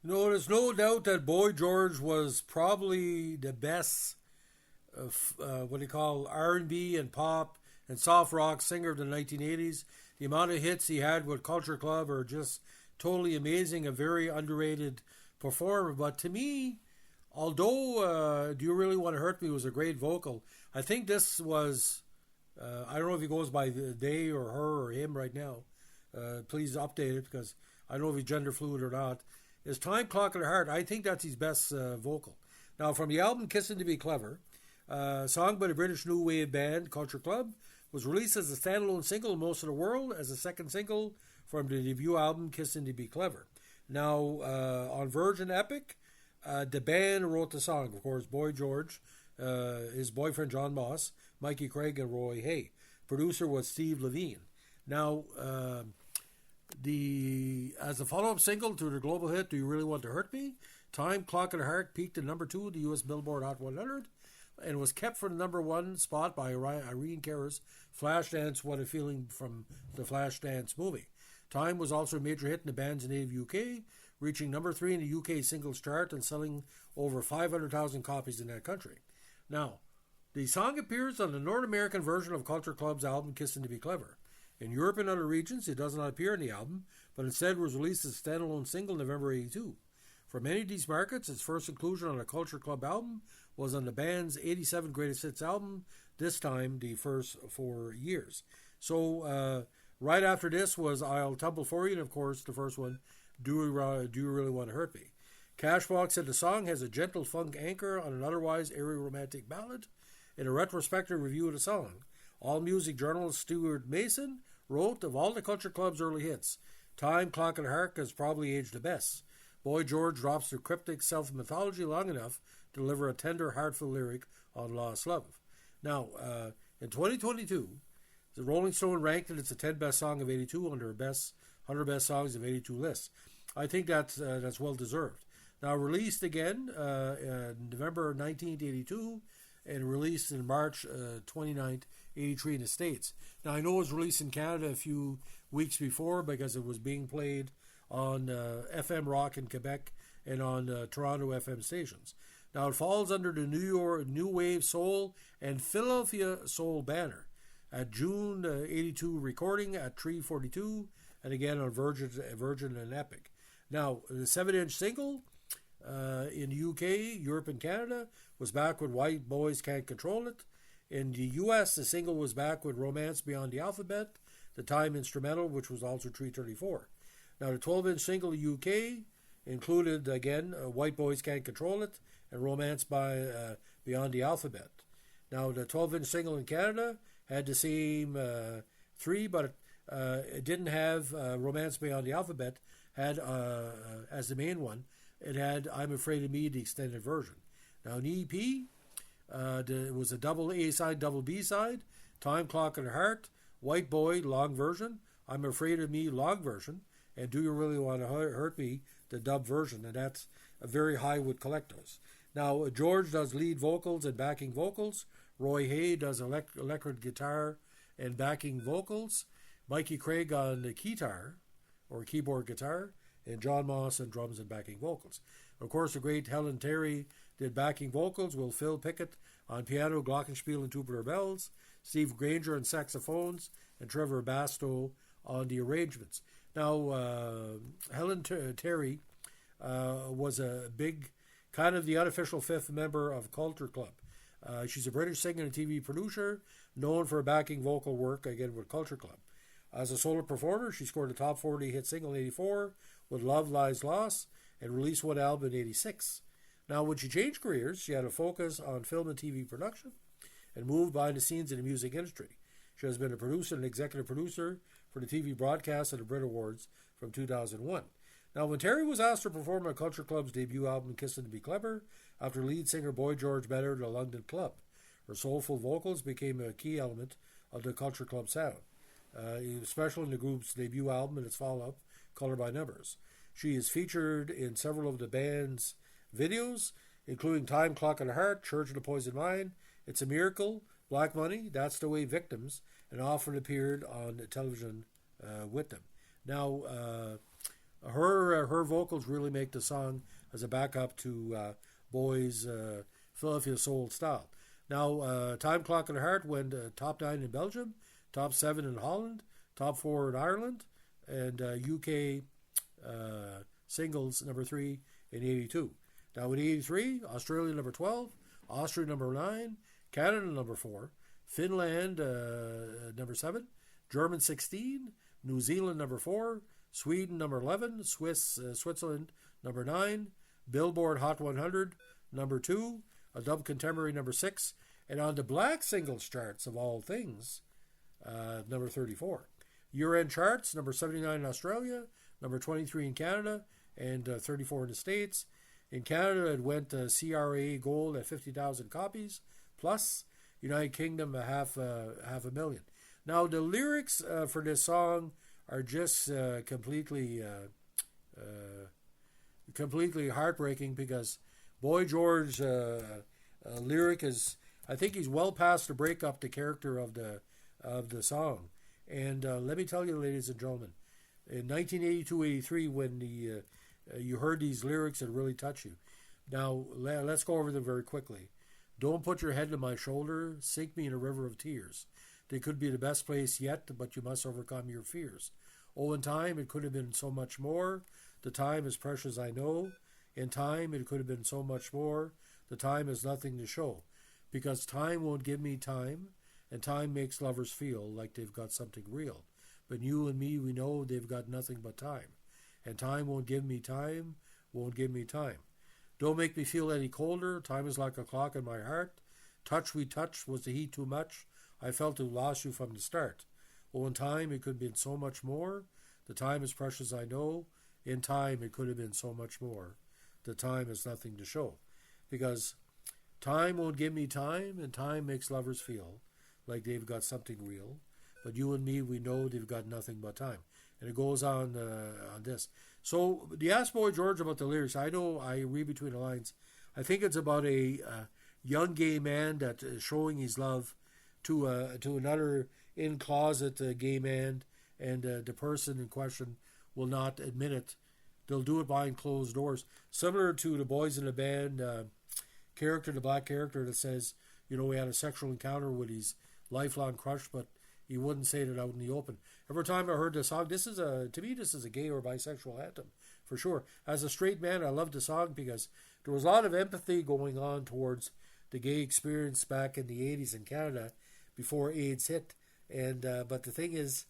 No, there's no doubt that Boy George was probably the best what do you call R&B and pop and soft rock singer of the 1980s. The amount of hits he had with Culture Club are just totally amazing. A very underrated performer. But to me, although "Do You Really Want to Hurt Me" was a great vocal, I think this was. I don't know if he goes by they or her or him right now. Please update it because I don't know if he's gender fluid or not. Is "Time Clock in the Heart"? I think that's his best vocal. Now, from the album "Kissing to Be Clever," song by the British new wave band Culture Club, was released as a standalone single in most of the world as a second single from the debut album "Kissing to Be Clever." Now, on Virgin Epic, the band wrote the song. Of course, Boy George, his boyfriend John Moss, Mikey Craig, and Roy Hay. Producer was Steve Levine. Now, as a follow-up single to their global hit "Do You Really Want to Hurt Me," "Time Clock in the Heart" peaked at number 2 in the U.S. Billboard Hot 100 and was kept for the number 1 spot by Irene Cara's "Flashdance What a Feeling" from the Flashdance movie. "Time" was also a major hit in the band's native UK, reaching number 3 in the UK singles chart and selling over 500,000 copies in that country. Now, the song appears on the North American version of Culture Club's album "Kissing to Be Clever." In Europe and other regions, it does not appear in the album, but instead was released as a standalone single in November 1982. For many of these markets, its first inclusion on a Culture Club album was on the band's 87 Greatest Hits album, this time the first 4 years. So, right after this was "I'll Tumble For You," and of course, the first one, Do You Really Want to Hurt Me?" Cashbox said the song has a gentle funk anchor on an otherwise airy romantic ballad. In a retrospective review of the song, AllMusic journalist Stuart Mason wrote, "Of all the Culture Club's early hits, Time Clock and Heart has probably aged the best. Boy George drops the cryptic self-mythology long enough to deliver a tender, heartful lyric on lost love." Now, in 2022, the Rolling Stone ranked it as the 10th best song of 82 on their best 100 best songs of 82 list. I think that's well deserved. Now, released again November 19th, 82, and released in March 29th, 83 in the States. Now, I know it was released in Canada a few weeks before because it was being played on FM Rock in Quebec and on Toronto FM stations. Now, it falls under the New York New Wave Soul and Philadelphia Soul banner at June 82 recording at 342 and again on Virgin and Epic. Now, the 7-inch single in the UK, Europe, and Canada was back with "White Boys Can't Control It." In the US, the single was back with "Romance Beyond the Alphabet," the time instrumental, which was also 334. Now, the 12-inch single in the UK included, again, "White Boys Can't Control It" and "Romance Beyond the Alphabet." Now, the 12-inch single in Canada had the same 3, but it didn't have "Romance Beyond the Alphabet," had as the main one. It had "I'm Afraid of Me," the extended version. Now, an EP, it was a double A side, double B side, "Time Clock and Heart," "White Boy," long version, "I'm Afraid of Me," long version, and "Do You Really Want to Hurt Me," the dub version, and that's a very high with collectors. Now, George does lead vocals and backing vocals. Roy Hay does electric guitar and backing vocals. Mikey Craig on the guitar, or keyboard guitar, and John Moss on drums and backing vocals. Of course, the great Helen Terry did backing vocals, with Phil Pickett on piano, glockenspiel, and tubular bells, Steve Granger on saxophones, and Trevor Basto on the arrangements. Now, Helen Terry was a big, kind of the unofficial fifth member of Culture Club. She's a British singer and TV producer, known for backing vocal work, again, with Culture Club. As a solo performer, she scored a top 40 hit single in 84 with "Love Lies Lost" and released one album in 86. Now, when she changed careers, she had a focus on film and TV production and moved behind the scenes in the music industry. She has been a producer and executive producer for the TV broadcast of the Brit Awards from 2001. Now, when Terry was asked to perform on Culture Club's debut album "Kissing to Be Clever," after lead singer Boy George met her at a London club, her soulful vocals became a key element of the Culture Club sound. He was special in the group's debut album and its follow-up, "Color by Numbers." She is featured in several of the band's videos, including "Time Clock and Heart," "Church of the Poison Mind," "It's a Miracle," "Black Money," "That's the Way," "Victims," and often appeared on television with them. Now, Her vocals really make the song as a backup to Boy's Philadelphia Soul style. Now, Time Clock and Heart went top 9 in Belgium, top 7 in Holland, top 4 in Ireland, and UK singles number 3 in 82. Now in 83, Australia number 12, Austria number 9, Canada number 4, Finland number 7, German 16, New Zealand number 4, Sweden number 11, Switzerland number 9, Billboard Hot 100 number 2, a dub contemporary number 6, and on the black singles charts of all things, number 34. Year-end charts, number 79 in Australia, number 23 in Canada, and 34 in the States. In Canada, it went CRA Gold at 50,000 copies, plus United Kingdom half a million. Now, the lyrics for this song are just completely heartbreaking, because Boy George lyric is, I think he's well past the breakup, the character of the song. And let me tell you, ladies and gentlemen, in 1982-83, when you heard these lyrics, it really touched you. Now, let's go over them very quickly. Don't put your head on my shoulder, sink me in a river of tears. They could be the best place yet, but you must overcome your fears. Oh, in time, it could have been so much more. The time is precious, I know. In time, it could have been so much more. The time is nothing to show. Because time won't give me time, and time makes lovers feel like they've got something real. But you and me, we know they've got nothing but time. And time won't give me time, won't give me time. Don't make me feel any colder. Time is like a clock in my heart. Touch we touched, was the heat too much? I felt to lost you from the start. Oh, in time, it could have been so much more. The time is precious, I know. In time, it could have been so much more. The time is nothing to show. Because time won't give me time, and time makes lovers feel like they've got something real. But you and me, we know they've got nothing but time. And it goes on this. So, you asked Boy George about the lyrics. I know, I read between the lines. I think it's about a young gay man that is showing his love to another in-closet gay man, and the person in question will not admit it. They'll do it behind closed doors. Similar to the Boys in the Band character, the black character that says, he had a sexual encounter with his lifelong crush, but he wouldn't say it out in the open. Every time I heard this song, to me, this is a gay or bisexual anthem, for sure. As a straight man, I love the song because there was a lot of empathy going on towards the gay experience back in the 80s in Canada before AIDS hit. And but the thing is,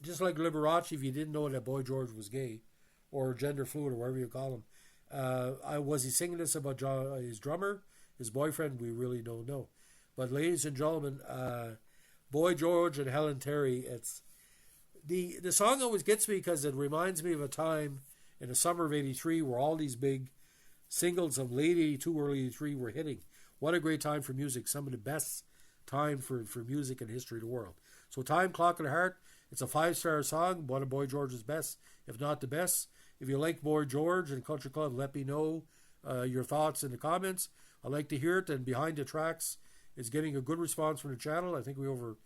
just like Liberace, if you didn't know that Boy George was gay, or gender fluid, or whatever you call him, was he singing this about his drummer, his boyfriend? We really don't know. But ladies and gentlemen, Boy George and Helen Terry, it's the song always gets me because it reminds me of a time in the summer of 83 where all these big singles of late 82, early 83 were hitting. What a great time for music. Some of the best time for music in the history of the world. So Time, Clock and Heart, it's a 5-star song, one of Boy George's best, if not the best. If you like Boy George and Country Club, let me know your thoughts in the comments. I'd like to hear it. And Behind the Tracks is getting a good response from the channel. I think we over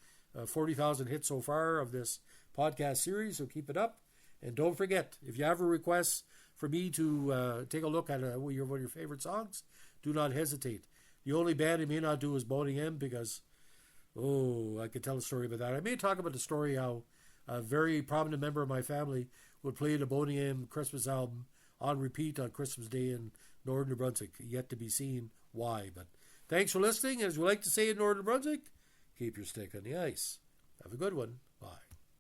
40,000 hits so far of this podcast series, so keep it up. And don't forget, if you have a request for me to take a look at one of your favorite songs, do not hesitate. The only band I may not do is Boney M, because, I could tell a story about that. I may talk about the story how a very prominent member of my family would play the Boney M Christmas album on repeat on Christmas Day in Northern New Brunswick. Yet to be seen why. But thanks for listening. As we like to say in Northern New Brunswick, keep your stick on the ice. Have a good one.